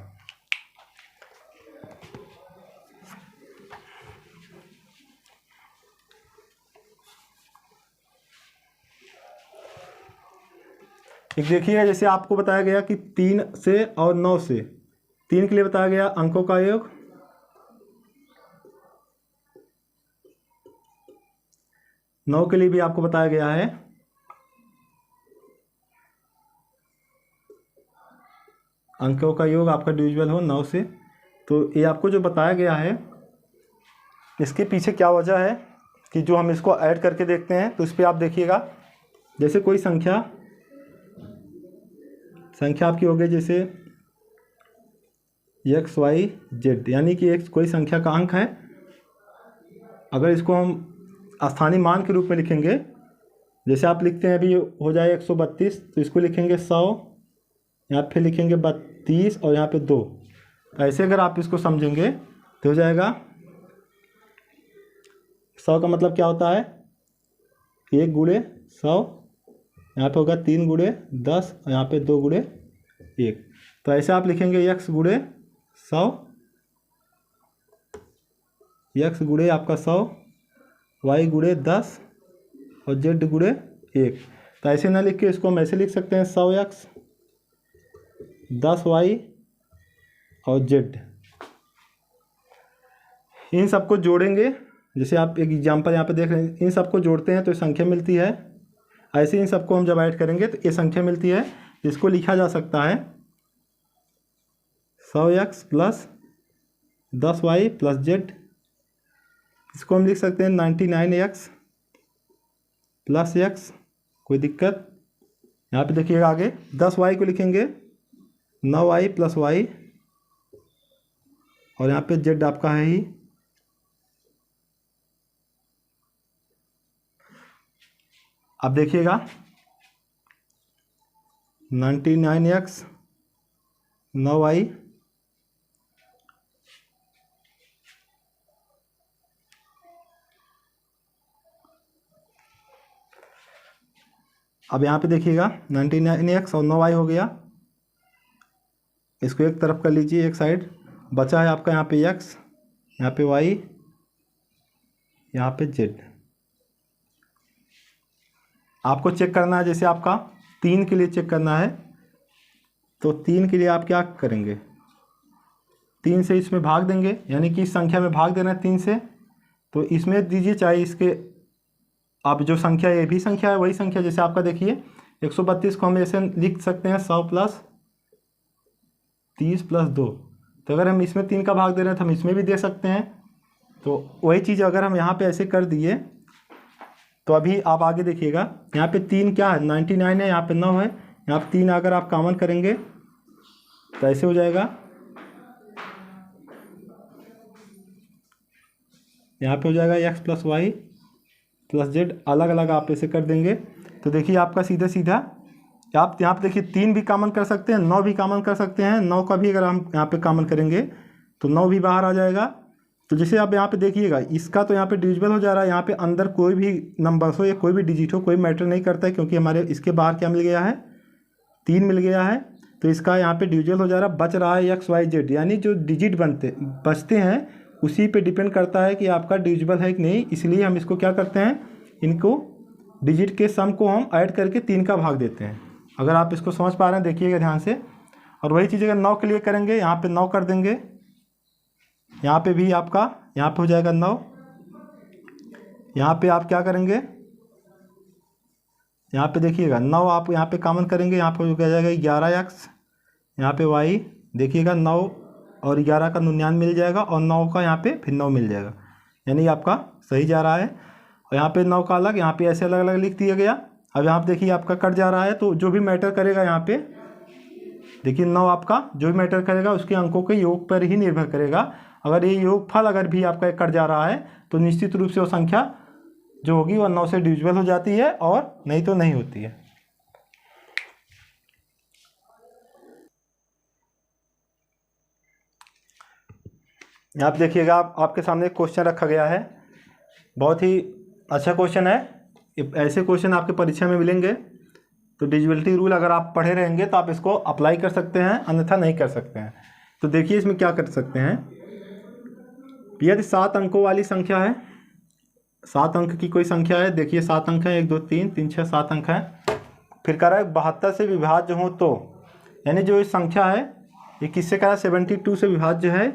एक देखिएगा, जैसे आपको बताया गया कि 3 से और 9 से, 3 के लिए बताया गया अंकों का योग, 9 के लिए भी आपको बताया गया है अंकों का योग आपका डिविजिबल हो 9 से। तो ये आपको जो बताया गया है, इसके पीछे क्या वजह है कि जो हम इसको ऐड करके देखते हैं। तो इस पर आप देखिएगा, जैसे कोई संख्या आपकी हो गई जैसे एक्स वाई जेड, यानी कि एक कोई संख्या का अंक है। अगर इसको हम स्थानीय मान के रूप में लिखेंगे, जैसे आप लिखते हैं अभी हो जाए 132, तो इसको लिखेंगे 100, यहाँ पे लिखेंगे 32 और यहाँ पे 2। ऐसे अगर आप इसको समझेंगे तो हो जाएगा 100 का मतलब क्या होता है 1 गुणे 100, यहाँ पे होगा 3 गुणे 10 और यहाँ पे 2 गुणे 1। तो ऐसे आप लिखेंगे x गुणे 100, x गुणे आपका 100, y गुणे 10 और z गुणे 1। तो ऐसे ना लिख के इसको हम ऐसे लिख सकते हैं 100x 10y और z। इन सबको जोड़ेंगे, जैसे आप एक एग्जांपल यहाँ पे देख रहे हैं, इन सबको जोड़ते हैं तो संख्या मिलती है। ऐसे इन सबको हम जब ऐड करेंगे तो ये संख्या मिलती है। इसको लिखा जा सकता है 100x plus 10y plus z। इसको हम लिख सकते हैं 99x प्लस x, कोई दिक्कत। यहाँ पे देखिएगा आगे 10y को लिखेंगे 9y प्लस y और यहाँ पे z आपका है ही। अब देखिएगा 99x 9y अब यहाँ पे देखिएगा 99x और 9y हो गया। इसको एक तरफ कर लीजिए, एक साइड बचा है आपका यहाँ पे x, यहाँ पे y, यहाँ पे z। आपको चेक करना है, जैसे आपका 3 के लिए चेक करना है, तो 3 के लिए आप क्या करेंगे 3 से इसमें भाग देंगे, यानी कि इस संख्या में भाग देना है 3 से। तो इसमें दीजिए, चाहे इसके आप जो संख्या ये भी संख्या है वही संख्या, जैसे आपका देखिए 132 को हम ऐसे लिख सकते हैं 100 प्लस 30 प्लस 2। तो अगर हम इसमें 3 का भाग दे रहे हैं तो हम इसमें भी दे सकते हैं। तो वही चीज़ अगर हम यहाँ पे ऐसे कर दिए तो अभी आप आगे देखिएगा, यहाँ पे 3 क्या है 99 है, यहाँ पे 9 है, यहाँ पे 3 अगर आप कॉमन करेंगे तो ऐसे हो जाएगा, यहाँ पे हो जाएगा x plus y plus z. अलग अलग आप ऐसे कर देंगे तो देखिए आपका सीधा सीधा आप यहाँ पे देखिए 3 भी कॉमन कर सकते हैं, 9 भी कॉमन कर सकते हैं। 9 का भी अगर हम यहाँ पे कॉमन करेंगे तो 9 भी बाहर आ जाएगा। तो जैसे आप यहाँ पे देखिएगा, इसका तो यहाँ पे डिविजिबल हो जा रहा है, यहाँ पे अंदर कोई भी नंबर हो या कोई भी डिजिट हो कोई मैटर नहीं करता है, क्योंकि हमारे इसके बाहर क्या मिल गया है 3 मिल गया है। तो इसका यहाँ पे डिविजिबल हो जा रहा है, बच रहा है x y z, यानी जो डिजिट बचते हैं उसी पे डिपेंड करता है कि आपका डिविजिबल है कि नहीं। इसलिए हम इसको क्या करते हैं, इनको डिजिट के सम को हम ऐड करके 3 का भाग देते हैं। अगर आप इसको समझ पा रहे हैं देखिएगा ध्यान से। और वही चीज़ अगर 9 के लिए करेंगे, यहाँ पे 9 कर देंगे, यहाँ पे भी आपका यहाँ पे हो जाएगा 9। यहाँ पे आप क्या करेंगे, यहाँ पे देखिएगा 9 आप यहाँ पे कॉमन करेंगे, यहाँ पे हो जाएगा 11x, यहाँ पे y देखिएगा 9 और 11 का 99 मिल जाएगा और 9 का यहाँ पे फिर 9 मिल जाएगा, यानी आपका सही जा रहा है। और यहाँ पे 9 का अलग, यहाँ पे ऐसे अलग अलग लिख दिया गया। अब यहाँ पे देखिए आपका कट जा रहा है, तो जो भी मैटर करेगा यहाँ पे देखिए 9 आपका जो भी मैटर करेगा उसके अंकों के योग पर ही निर्भर करेगा। अगर ये योग फल अगर भी आपका कट जा रहा है तो निश्चित रूप से वो संख्या जो होगी वह 9 से डिविजिबल हो जाती है और नहीं तो नहीं होती है। आप देखिएगा, आपके सामने एक क्वेश्चन रखा गया है, बहुत ही अच्छा क्वेश्चन है। ऐसे क्वेश्चन आपके परीक्षा में मिलेंगे, तो डिविजिबिलिटी रूल अगर आप पढ़े रहेंगे तो आप इसको अप्लाई कर सकते हैं, अन्यथा नहीं कर सकते हैं। तो देखिए इसमें क्या कर सकते हैं। यदि 7 अंकों वाली संख्या है, 7 अंक की कोई संख्या है, देखिए 7 अंक है, 1 2 3 3 6 7 अंक है। फिर कह रहा है 72 से विभाज्य हो तो, यानी जो इस संख्या है ये किससे कह रहा है, 72 से विभाज्य है।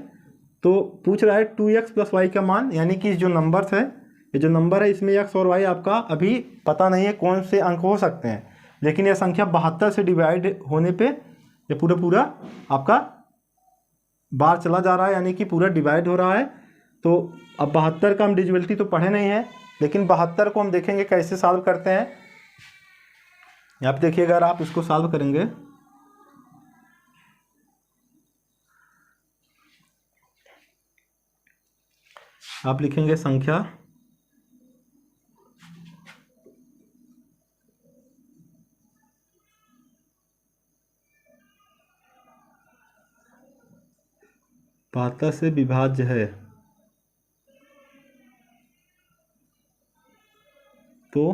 तो पूछ रहा है 2x + y का मान, यानी कि जो नंबर्स है, ये जो नंबर है इसमें x और y आपका अभी पता नहीं है कौन से अंक हो सकते हैं, लेकिन यह संख्या 72 से डिवाइड होने पे ये पूरा आपका बार चला जा रहा है, यानी कि पूरा डिवाइड हो रहा है। तो अब 72 का हम डिविजिबिलिटी तो पढ़े नहीं है, लेकिन 72 को हम देखेंगे कैसे सॉल्व करते हैं। यहाँ पे देखिए, अगर आप इसको सॉल्व करेंगे आप लिखेंगे संख्या बहत्तर से विभाज्य है, तो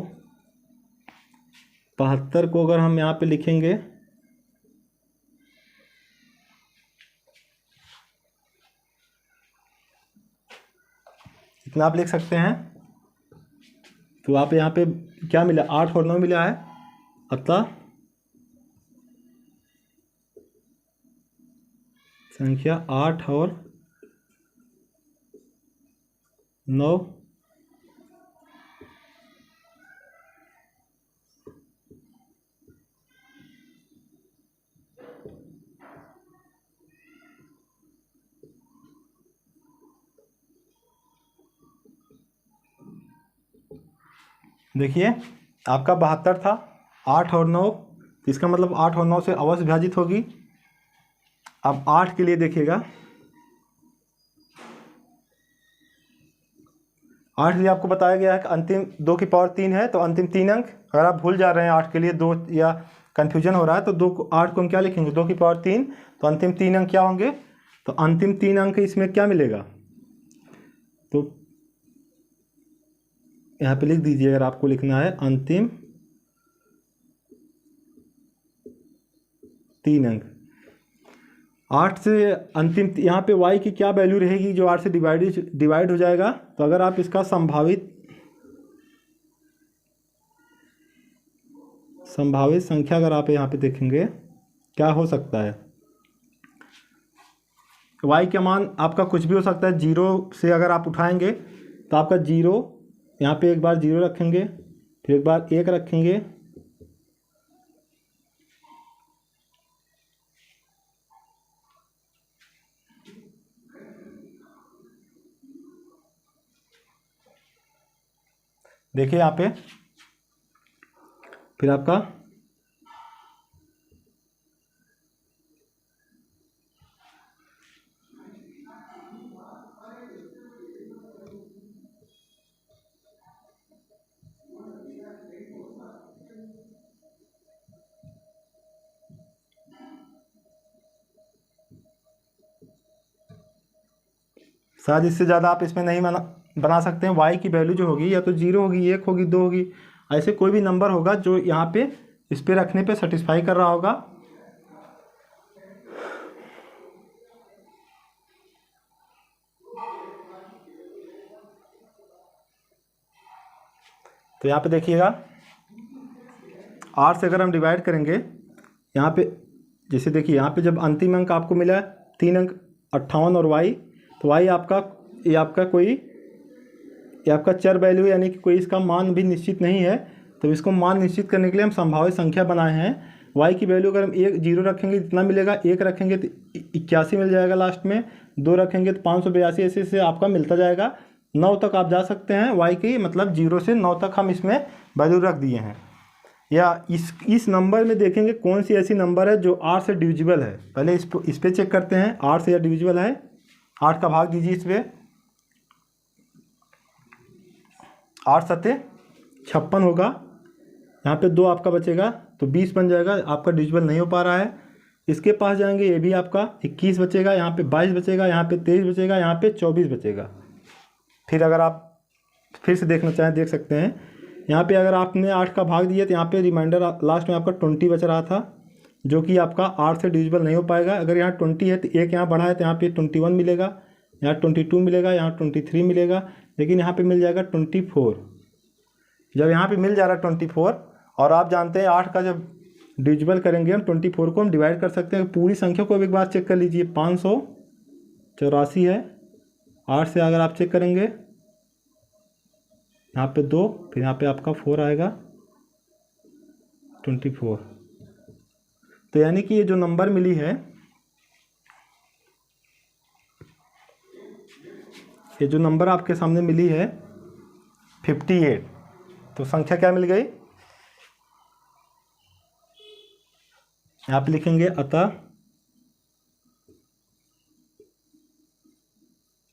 72 को अगर हम यहाँ पे लिखेंगे इतना आप लिख सकते हैं। तो आप यहाँ पे क्या मिला, 8 और 9 मिला है, अतः संख्या 8 और 9 देखिए आपका 72 था, 8 और 9, तो इसका मतलब 8 और 9 से अवश्य विभाजित होगी। अब 8 के लिए देखिएगा, 8 के लिए आपको बताया गया है कि अंतिम 2 की पावर 3 है, तो अंतिम 3 अंक। अगर आप भूल जा रहे हैं 8 के लिए 2 या कन्फ्यूजन हो रहा है, तो 8 को हम क्या लिखेंगे, 2 की पावर 3, तो अंतिम 3 अंक क्या होंगे, तो अंतिम 3 अंक इसमें क्या मिलेगा, तो यहाँ पे लिख दीजिए अगर आपको लिखना है अंतिम 3 अंक। 8 से अंतिम यहाँ पे y की क्या वैल्यू रहेगी जो 8 से डिवाइड हो जाएगा। तो अगर आप इसका संभावित संख्या अगर आप यहाँ पे देखेंगे क्या हो सकता है, y का मान आपका कुछ भी हो सकता है। 0 से अगर आप उठाएंगे तो आपका 0, यहाँ पे एक बार 0 रखेंगे, फिर एक बार 1 रखेंगे, देखिए यहाँ पे, फिर आपका शायद इससे ज़्यादा आप इसमें नहीं बना सकते हैं। y की वैल्यू जो होगी या तो 0 होगी, 1 होगी, 2 होगी, ऐसे कोई भी नंबर होगा जो यहाँ पे इस पे रखने पे सेटिस्फाई कर रहा होगा। तो यहाँ पे देखिएगा 8 से अगर हम डिवाइड करेंगे, यहाँ पे जैसे देखिए यहाँ पे जब अंतिम अंक आपको मिला 3 अंक 58 और y, तो y आपका ये आपका चर वैल्यू, यानी कि कोई इसका मान भी निश्चित नहीं है। तो इसको मान निश्चित करने के लिए हम संभावित संख्या बनाए हैं। y की वैल्यू अगर हम 0 रखेंगे जितना मिलेगा, 1 रखेंगे तो 81 मिल जाएगा, लास्ट में 2 रखेंगे तो 582, ऐसे से आपका मिलता जाएगा। 9 तक आप जा सकते हैं y की, मतलब 0 से 9 तक हम इसमें वैल्यू रख दिए हैं। या इस नंबर में देखेंगे कौन सी ऐसी नंबर है जो 8 से डिविजिबल है। पहले इस पे चेक करते हैं 8 से या डिविजिबल है। 8 का भाग दीजिए इस पर, 8 सत्ते 56 होगा, यहाँ पे 2 आपका बचेगा तो 20 बन जाएगा, आपका डिविजिबल नहीं हो पा रहा है। इसके पास जाएंगे, ये भी आपका 21 बचेगा, यहाँ पे 22 बचेगा, यहाँ पे 23 बचेगा, यहाँ पे 24 बचेगा। फिर अगर आप फिर से देखना चाहें देख सकते हैं, यहाँ पे अगर आपने 8 का भाग दिया तो यहाँ पे रिमाइंडर लास्ट में आपका 20 बच रहा था, जो कि आपका 8 से डिविजिबल नहीं हो पाएगा। अगर यहाँ 20 है तो एक यहाँ बढ़ा है तो यहाँ पे 21 मिलेगा, यहाँ 22 मिलेगा, यहाँ 23 मिलेगा, लेकिन यहाँ पे मिल जाएगा 24। जब यहाँ पे मिल जा रहा है 24, और आप जानते हैं 8 का जब डिविजिबल करेंगे हम 24 को हम डिवाइड कर सकते हैं। पूरी संख्या को एक बार चेक कर लीजिए, 584 है। 8 से अगर आप चेक करेंगे, यहाँ पे 2, फिर यहाँ पे आपका 4 आएगा, 24। तो यानी कि ये जो नंबर मिली है, ये जो नंबर आपके सामने मिली है 58, तो संख्या क्या मिल गई, आप लिखेंगे अतः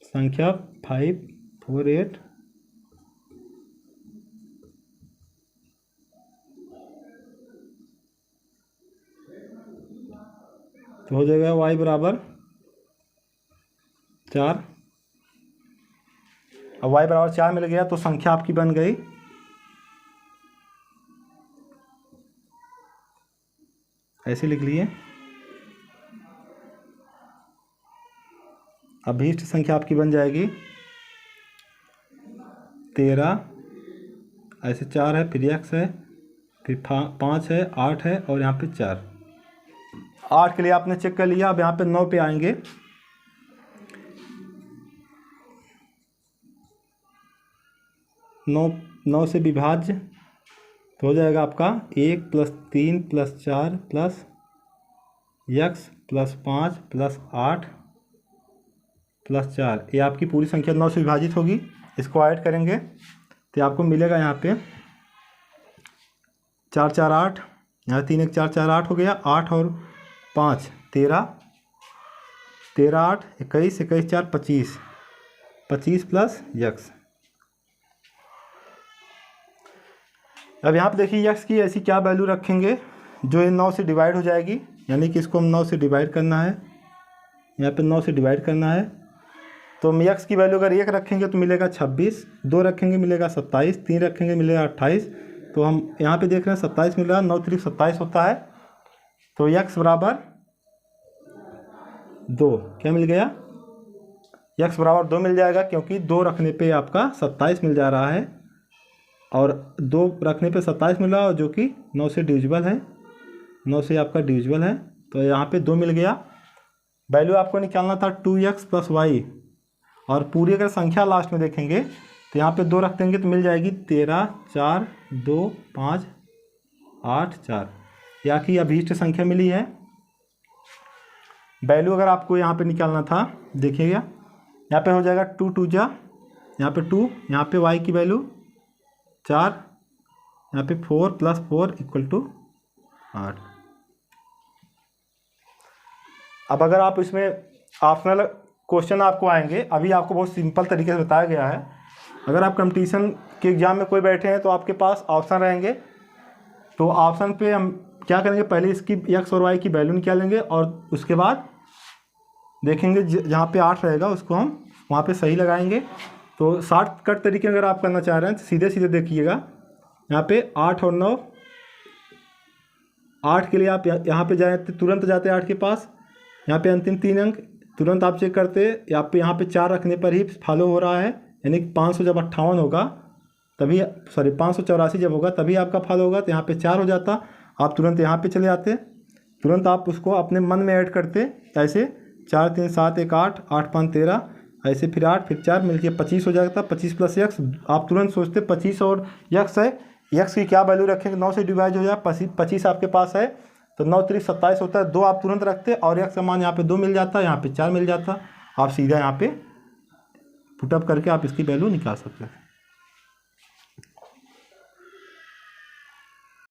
संख्या 548 तो हो जाएगा y बराबर 4। अब y बराबर 4 मिल गया तो संख्या आपकी बन गई ऐसे लिख लिए, अभीष्ट संख्या आपकी बन जाएगी 13, ऐसे 4 है, फिर x है, फिर 5 है, 8 है और यहाँ पे 4। 8 के लिए आपने चेक कर लिया। अब यहाँ पे 9 पे आएंगे, 9 से विभाज्य तो हो जाएगा आपका 1 + 3 + 4 + x + 5 + 8 + 4, ये आपकी पूरी संख्या 9 से विभाजित होगी। इसको ऐड करेंगे तो आपको मिलेगा यहाँ पे 4 4 8, यहाँ 3 1 4 4 8 हो गया, 8 और 5 13, 13 8 21, 21 4 25, 25 + x। अब यहाँ पे देखिए x की ऐसी क्या वैल्यू रखेंगे जो ये 9 से डिवाइड हो जाएगी, यानी कि इसको हम 9 से डिवाइड करना है, यहाँ पे 9 से डिवाइड करना है। तो हम x की वैल्यू अगर 1 रखेंगे तो मिलेगा 26, 2 रखेंगे मिलेगा 27, 3 रखेंगे मिलेगा 28। तो हम यहाँ पे देख रहे हैं 27 मिल रहा है, 9 3 27 होता है। तो x बराबर 2 क्या मिल गया, x बराबर 2 मिल जाएगा, क्योंकि 2 रखने पे आपका 27 मिल जा रहा है और 2 रखने पे 27 मिल रहा है, जो कि 9 से डिविजिबल है, 9 से आपका डिविजिबल है। तो यहाँ पे 2 मिल गया। वैल्यू आपको निकालना था 2x + y, और पूरी अगर संख्या लास्ट में देखेंगे तो यहाँ पे 2 रख देंगे तो मिल जाएगी 13 4 2 5 8 4, या कि अभीष्ट संख्या मिली है। वैल्यू अगर आपको यहाँ पे निकालना था, देखिएगा यहाँ पे हो जाएगा 2 2 जा, यहाँ पे 2, यहाँ पे y की वैल्यू 4, यहाँ पे 4 + 4 = 8। अब अगर आप इसमें ऑप्शनल क्वेश्चन आपको आएंगे, अभी आपको बहुत सिंपल तरीके से बताया गया है। अगर आप कंपटीशन के एग्ज़ाम में कोई बैठे हैं तो आपके पास ऑप्शन रहेंगे, तो ऑप्शन पे हम क्या करेंगे, पहले इसकी x और y की वैल्यू निकालेंगे और उसके बाद देखेंगे जहाँ पे 8 रहेगा उसको हम वहाँ पे सही लगाएंगे। तो शॉर्टकट तरीके अगर आप करना चाह रहे हैं तो सीधे सीधे देखिएगा, यहाँ पे 8 और 9, 8 के लिए आप यहाँ पे जाए तुरंत जाते 8 के पास, यहाँ पे अंतिम 3 अंक तुरंत आप चेक करते, यहाँ पे 4 रखने पर ही फॉलो हो रहा है, यानी 500 जब 58 होगा तभी, सॉरी 584 जब होगा तभी आपका फॉलो होगा। तो यहाँ पे 4 हो जाता, आप तुरंत यहाँ पे चले आते, तुरंत आप उसको अपने मन में ऐड करते, ऐसे 4 3 7 1 8 8 5 13, ऐसे फिर 8 फिर 4 मिलके 25 हो जाता। 25 + x, आप तुरंत सोचते 25 और x है, x की क्या वैल्यू रखेंगे, 9 से डिवाइड हो जाए, 25 आपके पास है तो 9 3 27 होता है, 2 आप तुरंत रखते और x का मान यहाँ पे 2 मिल जाता, यहाँ पे 4 मिल जाता। आप सीधा यहाँ पे पुटअप करके आप इसकी वैल्यू निकाल सकते हैं।